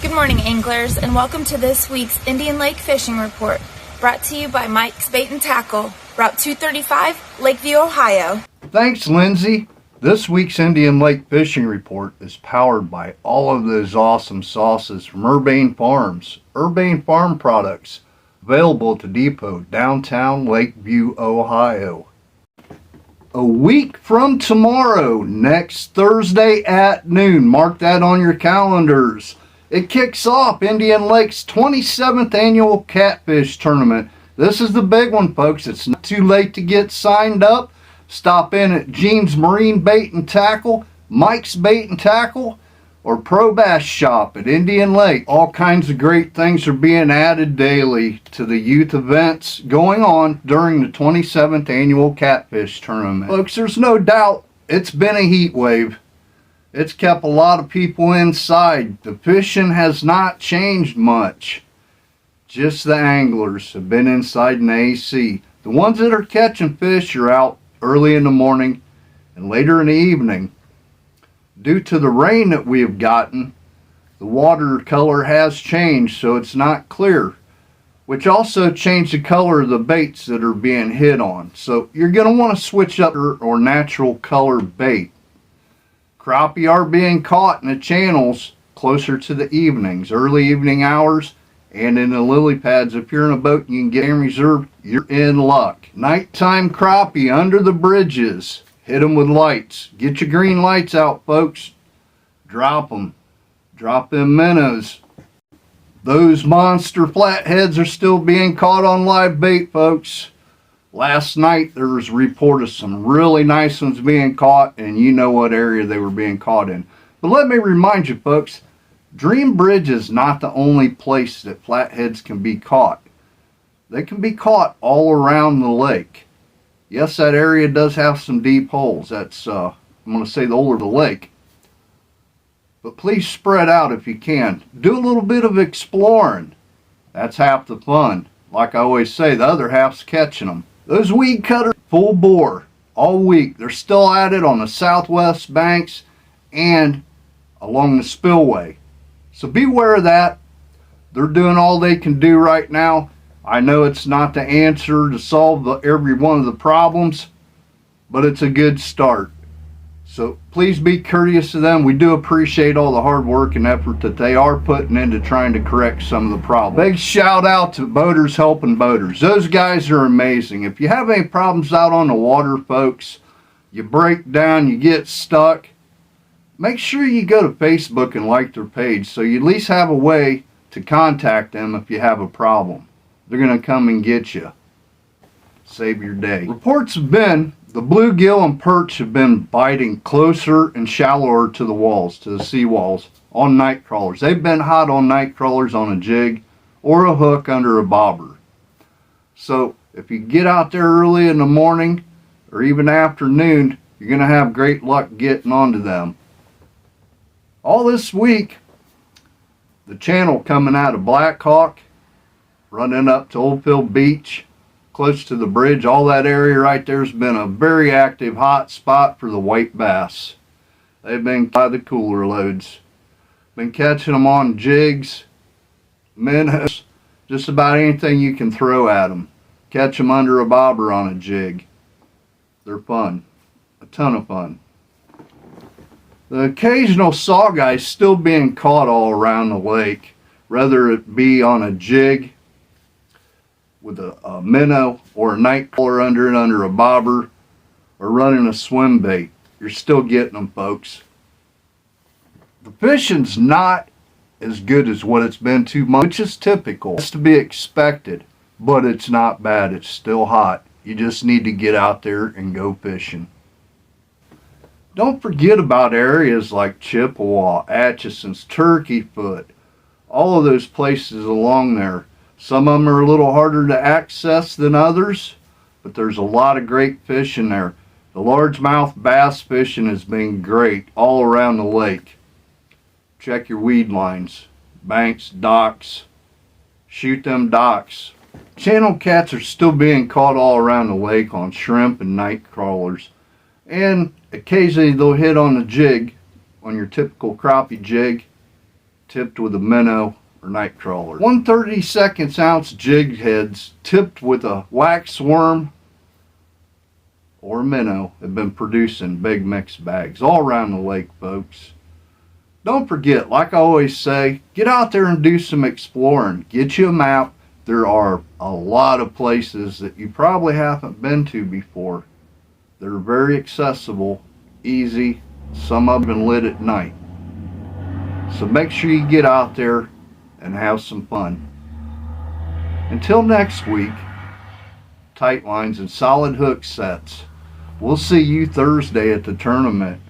Good morning, anglers, and welcome to this week's Indian Lake Fishing Report, brought to you by Mike's Bait and Tackle, Route 235, Lakeview, Ohio. Thanks, Lindsay. This week's Indian Lake Fishing Report is powered by all of those awesome sauces from Urbane Farms. Urbane Farm products, available at the depot, downtown Lakeview, Ohio. A week from tomorrow, next Thursday at noon, mark that on your calendars. It kicks off Indian Lake's 27th annual Catfish tournament. This is the big one, folks. It's not too late to get signed up. Stop in at Gene's Marine Bait and Tackle, Mike's Bait and Tackle, or Pro Bass Shop at Indian Lake. All kinds of great things are being added daily to the youth events going on during the 27th annual Catfish tournament. Folks, there's no doubt it's been a heat wave. It's kept a lot of people inside. The fishing has not changed much. Just the anglers have been inside in the AC. The ones that are catching fish are out early in the morning and later in the evening. Due to the rain that we have gotten, the water color has changed, so it's not clear, which also changed the color of the baits that are being hit on. So you're going to want to switch up or natural color bait. Crappie are being caught in the channels closer to the evenings, early evening hours, and in the lily pads. If you're in a boat and you can get in reserve, you're in luck. Nighttime crappie under the bridges. Hit them with lights. Get your green lights out, folks. Drop them. Drop them minnows. Those monster flatheads are still being caught on live bait, folks. Last night there was a report of some really nice ones being caught, and you know what area they were being caught in. But let me remind you, folks, Dream Bridge is not the only place that flatheads can be caught. They can be caught all around the lake. Yes, that area does have some deep holes. That's, I'm going to say, the older the lake. But please spread out if you can. Do a little bit of exploring. That's half the fun. Like I always say, the other half's catching them. Those weed cutters, full bore all week. They're still at it on the southwest banks and along the spillway. So beware of that. They're doing all they can do right now. I know it's not the answer to solve every one of the problems, but it's a good start. So please be courteous to them. We do appreciate all the hard work and effort that they are putting into trying to correct some of the problems. Big shout out to Boaters Helping Boaters. Those guys are amazing. If you have any problems out on the water, folks, you break down, you get stuck, make sure you go to Facebook and like their page so you at least have a way to contact them if you have a problem. They're going to come and get you. Save your day. Reports have been the bluegill and perch have been biting closer and shallower to the walls, to the sea walls, on night crawlers. They've been hot on night crawlers on a jig or a hook under a bobber. So if you get out there early in the morning or even afternoon, you're going to have great luck getting onto them. All this week, the channel coming out of Black Hawk, running up to Oldfield Beach, close to the bridge, all that area right there has been a very active hot spot for the white bass. They've been by the cooler loads. Been catching them on jigs, minnows, just about anything you can throw at them. Catch them under a bobber on a jig. They're fun. A ton of fun. The occasional sawguy still being caught all around the lake, whether it be on a jig with a minnow or a night crawler under it, under a bobber, or running a swim bait. You're still getting them, folks. The fishing's not as good as what it's been 2 months, which is typical. It's to be expected, but it's not bad. It's still hot. You just need to get out there and go fishing. Don't forget about areas like Chippewa, Atchison's, Turkey Foot, all of those places along there. Some of them are a little harder to access than others, but there's a lot of great fish in there. The largemouth bass fishing has been great all around the lake. Check your weed lines, banks, docks. Shoot them docks. Channel cats are still being caught all around the lake on shrimp and night crawlers. And occasionally they'll hit on a jig, on your typical crappie jig. tipped with a minnow or night crawler. 1/32 ounce jig heads tipped with a wax worm or minnow have been produced in big mixed bags all around the lake, folks. Don't forget, like I always say, get out there and do some exploring. Get you a map. There are a lot of places that you probably haven't been to before. They're very accessible, easy. Some of them lit at night. So make sure you get out there and have some fun. Until next week, tight lines and solid hook sets. We'll see you Thursday at the tournament.